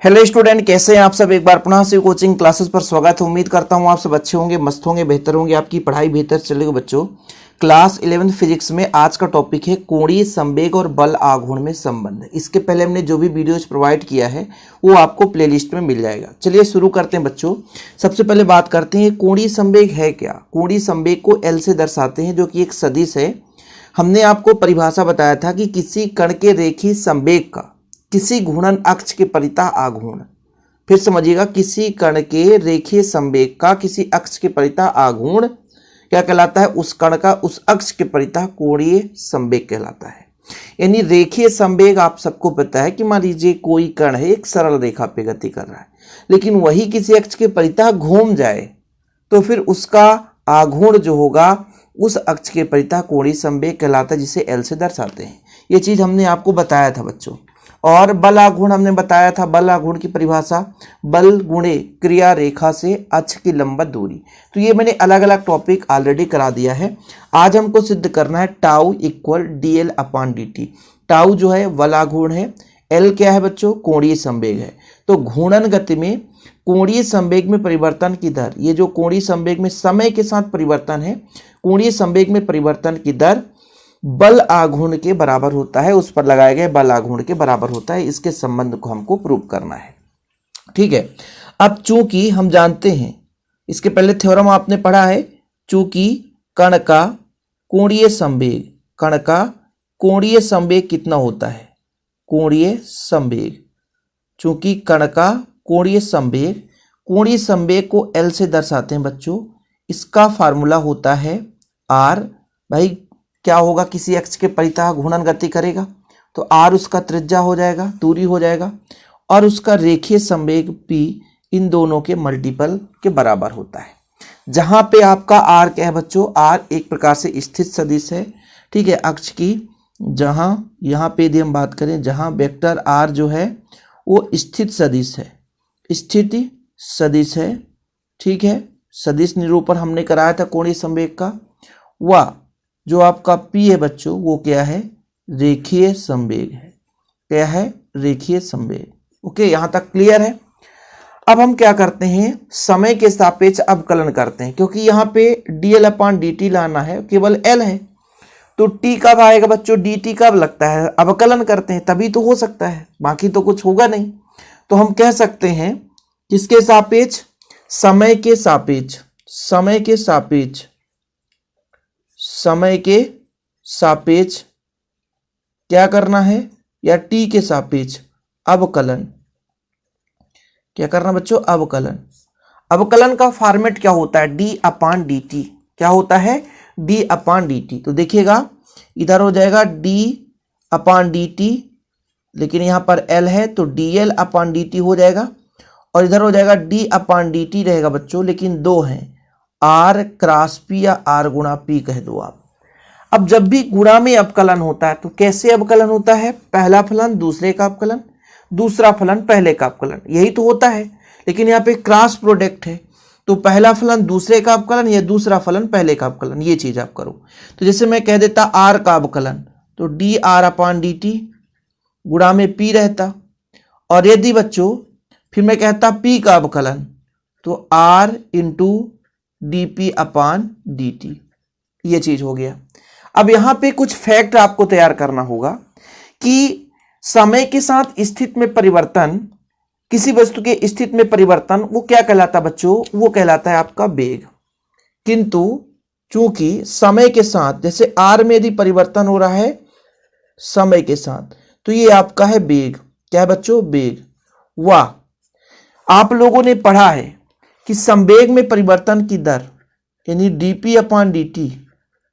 Hello student, कैसे हैं आप सब। एक बार पुनः से कोचिंग क्लासेस पर स्वागत है। उम्मीद करता हूं आप सब अच्छे होंगे, मस्त होंगे, बेहतर होंगे, आपकी पढ़ाई बेहतर चलेगी। बच्चों, क्लास 11th फिजिक्स में आज का टॉपिक है कोणीय संवेग और बल आघूर्ण में संबंध। इसके पहले हमने जो भी वीडियोज प्रोवाइड किया है वो आपको प्लेलिस्ट में मिल जाएगा। चलिए शुरू करते हैं बच्चों। सबसे पहले बात करते हैं कोणीय संवेग है क्या। कोणीय संवेग को एल से दर्शाते हैं, जो कि एक सदिश है। हमने आपको परिभाषा बताया था कि किसी कण के रेखीय संवेग का किसी घूर्णन अक्ष के परितः आघूर्ण। फिर समझिएगा, किसी कण के रेखीय संवेग का किसी अक्ष के परितः आघूर्ण क्या कहलाता है? उस कण का उस अक्ष के परितः कोणीय संवेग कहलाता है। यानी रेखीय संवेग आप सबको पता है कि मान लीजिए कोई कण है, एक सरल रेखा पे गति कर रहा है, लेकिन वही किसी अक्ष के परितः घूम जाए तो फिर उसका आघूर्ण जो होगा उस अक्ष के परितः कोणीय संवेग कहलाता है, जिसे एल से दर्शाते हैं। ये चीज हमने आपको बताया था बच्चों। और बल आघूर्ण हमने बताया था। बल आघूर्ण की परिभाषा बल गुणे क्रिया रेखा से अक्ष की लंबवत दूरी। तो ये मैंने अलग अलग टॉपिक ऑलरेडी करा दिया है। आज हमको सिद्ध करना है tau equal D L upon D T. Tau जो है बल आघूर्ण है, एल क्या है बच्चों? कोणीय संवेग है। तो घूर्णन गति में कोणीय संवेग में परिवर्तन की दर, ये जो कोणीय संवेग में समय के साथ परिवर्तन है, कोणीय संवेग में परिवर्तन की दर बल आघूर्ण के बराबर होता है, उस पर लगाए गए बल आघूर्ण के बराबर होता है। इसके संबंध को हमको प्रूव करना है। ठीक है। अब चूंकि हम जानते हैं, इसके पहले थ्योरम आपने पढ़ा है, चूंकि कण का कोणीय संवेग, कण का कोणीय संवेग कितना होता है? कोणीय संवेग, चूंकि कण का कोणीय संवेग, कोणीय संवेग को एल से दर्शाते हैं बच्चों। इसका फार्मूला होता है आर। भाई क्या होगा? किसी अक्ष के परितः घूर्णन गति करेगा तो आर उसका त्रिज्या हो जाएगा, दूरी हो जाएगा, और उसका रेखीय संवेग पी इन दोनों के मल्टीपल के बराबर होता है। जहां पे आपका आर क्या है बच्चों? आर एक प्रकार से स्थित सदिश है। ठीक है, अक्ष की जहां यहाँ पे यदि हम बात करें, जहां वेक्टर आर जो है वो स्थित सदिश है, स्थिति सदिश है। ठीक है, सदिश निरूपण हमने कराया था कोणीय संवेग का। वह जो आपका P है बच्चों वो क्या है? रेखीय संवेग है। क्या है? रेखीय संवेग। ओके, यहां तक क्लियर है। अब हम क्या करते हैं? समय के सापेक्ष अवकलन करते हैं, क्योंकि यहाँ पे dl अपॉन dt लाना है, केवल l है। तो t कब आएगा बच्चों? dt कब लगता है? अवकलन करते हैं तभी तो हो सकता है, बाकी तो कुछ होगा नहीं। तो हम कह सकते हैं किसके सापेक्ष? समय के सापेक्ष, समय के सापेक्ष, समय के सापेक्ष क्या करना है? या टी के सापेक्ष अवकलन। क्या करना बच्चों? अवकलन। अवकलन का फॉर्मेट क्या होता है? D upon D T. क्या होता है? D upon D T. तो देखिएगा, इधर हो जाएगा डी अपॉन डी टी, लेकिन यहां पर एल है तो D L upon D T हो जाएगा, और इधर हो जाएगा डी अपॉन डी टी रहेगा बच्चों, लेकिन दो हैं, आर क्रॉस पी या आर गुणा पी कह दो आप। अब जब भी गुणा में अवकलन होता है तो कैसे अवकलन होता है? पहला फलन दूसरे का अवकलन, दूसरा फलन पहले का अवकलन, यही तो होता है। लेकिन यहाँ पे क्रॉस प्रोडक्ट है, तो पहला फलन दूसरे का अवकलन या दूसरा फलन पहले का अवकलन, ये चीज आप करो। तो जैसे मैं कह देता आर का अवकलन, तो D R upon D T, गुणा में पी रहता। और यदि बच्चों फिर मैं कहता पी का अवकलन, तो R into dp upon dt, ये चीज हो गया। अब यहां पे कुछ फैक्ट आपको तैयार करना होगा कि समय के साथ स्थिति में परिवर्तन, किसी वस्तु के स्थिति में परिवर्तन, वो क्या कहलाता है बच्चों? वो कहलाता है आपका वेग। किंतु चूंकि समय के साथ, जैसे r में यदि परिवर्तन हो रहा है समय के साथ, तो ये आपका है वेग। क्या है बच्चों? वेग। वाह, आप लोगों ने पढ़ा है कि संवेग में परिवर्तन की दर यानी dp अपॉन dt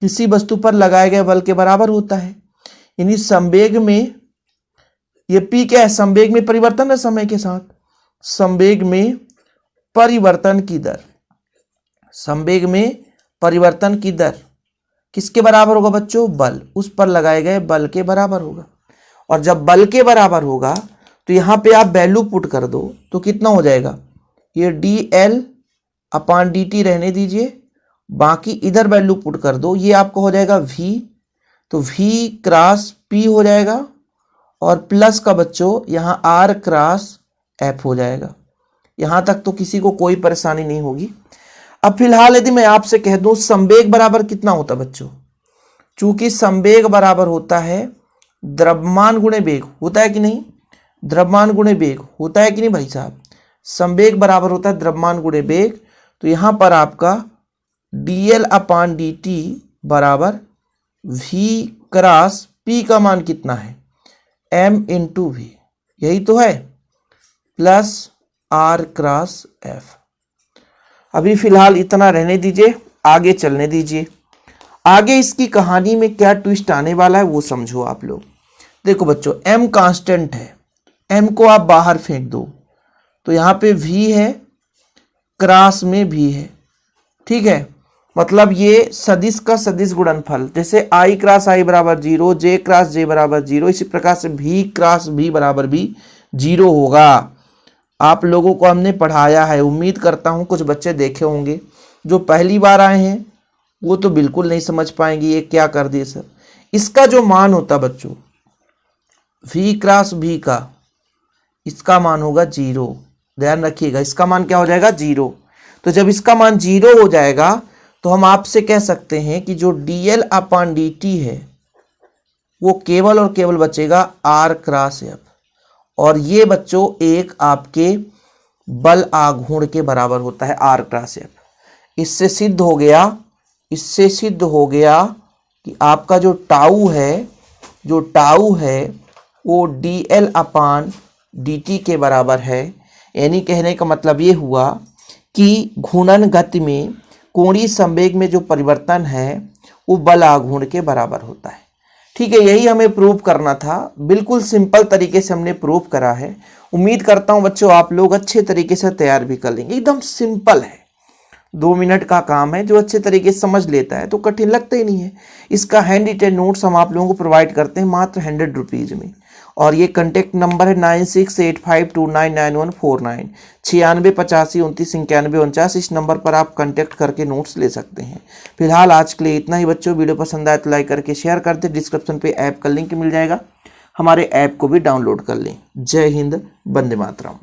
किसी वस्तु पर लगाए गए बल के बराबर होता है। यानी संवेग में ये p क्या है? संवेग में परिवर्तन है समय के साथ। संवेग में परिवर्तन की दर, संवेग में परिवर्तन की दर किसके बराबर होगा बच्चों? बल, उस पर लगाए गए बल के बराबर होगा। और जब बल के बराबर होगा तो यहां पे आप वैल्यू पुट कर दो तो कितना हो जाएगा? ये D L upon D T रहने दीजिए, बाकी इधर वैल्यू पुट कर दो, ये आपका हो जाएगा v, तो v क्रॉस p हो जाएगा, और प्लस का बच्चों यहाँ r क्रॉस एफ हो जाएगा। यहाँ तक तो किसी को कोई परेशानी नहीं होगी। अब फिलहाल यदि मैं आपसे कह दूं संवेग बराबर कितना होता है बच्चों, चूंकि संवेग बराबर होता है द्रव्यमान गुणे वेग, होता है कि नहीं, द्रव्यमान गुणे वेग होता है कि नहीं भाई साहब, संवेग बराबर होता है द्रव्यमान गुणे वेग। तो यहां पर आपका dl/dt बराबर v क्रॉस p का मान कितना है, m इंटू वी, यही तो है, प्लस r क्रॉस f। अभी फिलहाल इतना रहने दीजिए, आगे चलने दीजिए। आगे इसकी कहानी में क्या ट्विस्ट आने वाला है वो समझो आप लोग। देखो बच्चों m कांस्टेंट है, m को आप बाहर फेंक दो तो यहाँ पे v है, क्रॉस में v है, ठीक है। मतलब ये सदिश का सदिश गुणनफल, जैसे i क्रॉस i बराबर 0, j क्रॉस j बराबर 0, इसी प्रकार से v क्रॉस v बराबर भी 0 होगा। आप लोगों को हमने पढ़ाया है, उम्मीद करता हूँ कुछ बच्चे देखे होंगे, जो पहली बार आए हैं वो तो बिल्कुल नहीं समझ पाएंगे ये क्या कर दिए सर। इसका जो मान होता बच्चों v क्रॉस v का, इसका मान होगा 0, ध्यान रखिएगा, इसका मान क्या हो जाएगा 0। तो जब इसका मान 0 हो जाएगा तो हम आपसे कह सकते हैं कि जो dl/dt है वो केवल और केवल बचेगा r क्रॉस f, और ये बच्चों एक आपके बल आघूर्ण के बराबर होता है r क्रॉस f। इससे सिद्ध हो गया कि आपका जो टाउ है वो dl/dt के बराबर है। यानी कहने का मतलब ये हुआ कि घूर्णन गति में कोणीय संवेग में जो परिवर्तन है वो बल आघूर्ण के बराबर होता है। ठीक है, यही हमें प्रूव करना था, बिल्कुल सिंपल तरीके से हमने प्रूव करा है। उम्मीद करता हूं बच्चों आप लोग अच्छे तरीके से तैयार भी कर लेंगे। एकदम सिंपल है, 2 मिनट का काम है, जो अच्छे तरीके से समझ लेता है तो कठिन लगता ही नहीं है। इसका हैंड रिटेन नोट्स हम आप लोगों को प्रोवाइड करते हैं मात्र 100 रुपीज़ में, और ये कॉन्टैक्ट नंबर है 9685299149, 9685299149। इस नंबर पर आप कॉन्टैक्ट करके नोट्स ले सकते हैं। फिलहाल आज के लिए इतना ही बच्चों, वीडियो पसंद आए तो लाइक करके शेयर कर दें। डिस्क्रिप्शन पे ऐप का लिंक मिल जाएगा, हमारे ऐप को भी डाउनलोड कर लें। जय हिंद, वंदे मातरम।